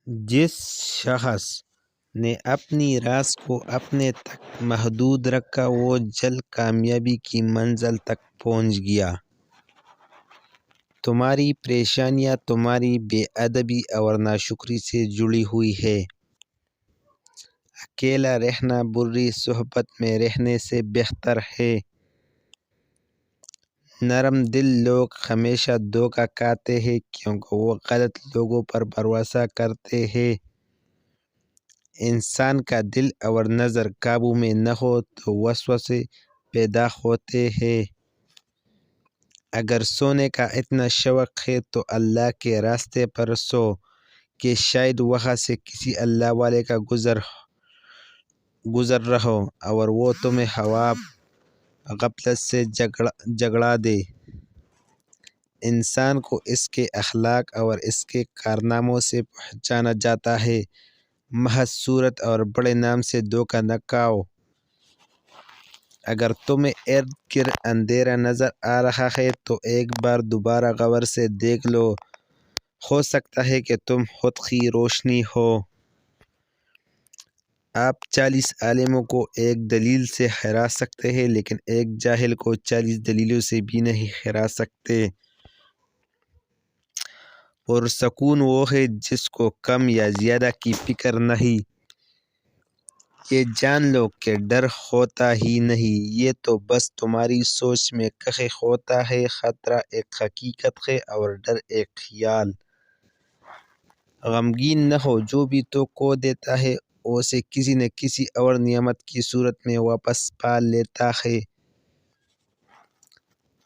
جس شخص نے اپنی راز کو اپنے تک محدود رکھا وہ جلد کامیابی کی منزل تک پہنچ گیا۔ تمہاری پریشانیاں تمہاری بے ادبی اور ناشکری سے جڑی ہوئی ہے۔ اکیلا رہنا بری صحبت میں رہنے سے بہتر ہے۔ نرم دل لوگ ہمیشہ دھوکہ کھاتے ہیں کیونکہ وہ غلط لوگوں پر بھروسہ کرتے ہیں۔ انسان کا دل اور نظر قابو میں نہ ہو تو وسوسے پیدا ہوتے ہیں۔ اگر سونے کا اتنا شوق ہے تو اللہ کے راستے پر سو کہ شاید وہاں سے کسی اللہ والے کا گزر رہا ہو اور وہ تمہیں ہوا غفلت سے جگڑا دے۔ انسان کو اس کے اخلاق اور اس کے کارناموں سے پہچانا جاتا ہے۔ محض صورت اور بڑے نام سے دھوکہ نہ کھاؤ۔ اگر تمہیں ارد گرد اندھیرا نظر آ رہا ہے تو ایک بار دوبارہ غور سے دیکھ لو، ہو سکتا ہے کہ تم خود ہی روشنی ہو۔ آپ 40 عالموں کو ایک دلیل سے ہرا سکتے ہیں لیکن ایک جاہل کو 40 دلیلوں سے بھی نہیں ہرا سکتے۔ پرسکون وہ ہے جس کو کم یا زیادہ کی فکر نہیں۔ یہ جان لو کہ ڈر ہوتا ہی نہیں، یہ تو بس تمہاری سوچ میں کہیں ہوتا ہے۔ خطرہ ایک حقیقت ہے اور ڈر ایک خیال۔ غمگین نہ ہو، جو بھی تو کھو دیتا ہے اسے کسی نہ کسی اور نعمت کی صورت میں واپس پا لیتا ہے۔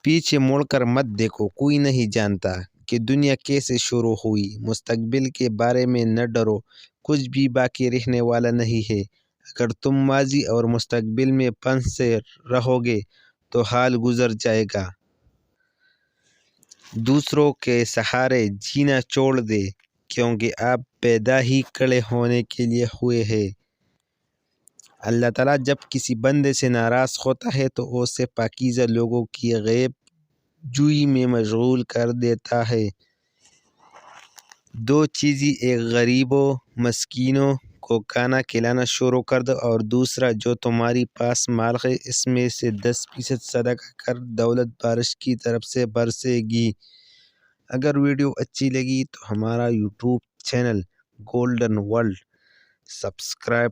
پیچھے مڑ کر مت دیکھو، کوئی نہیں جانتا کہ دنیا کیسے شروع ہوئی۔ مستقبل کے بارے میں نہ ڈرو، کچھ بھی باقی رہنے والا نہیں ہے۔ اگر تم ماضی اور مستقبل میں پھنسے رہو گے تو حال گزر جائے گا۔ دوسروں کے سہارے جینا چھوڑ دیں کیونکہ آپ پیدا ہی کھڑے ہونے کے لیے ہوئے ہیں۔ اللہ تعالیٰ جب کسی بندے سے ناراض ہوتا ہے تو اسے پاکیزہ لوگوں کی غیب جوئی میں مشغول کر دیتا ہے۔ دو چیزیں، ایک غریبوں مسکینوں کو کھانا کھلانا شروع کر دو اور دوسرا جو تمہاری پاس مال ہے اس میں سے 10% صدقہ کر، دولت بارش کی طرف سے برسے گی۔ اگر ویڈیو اچھی لگی تو ہمارا YouTube channel golden world subscribe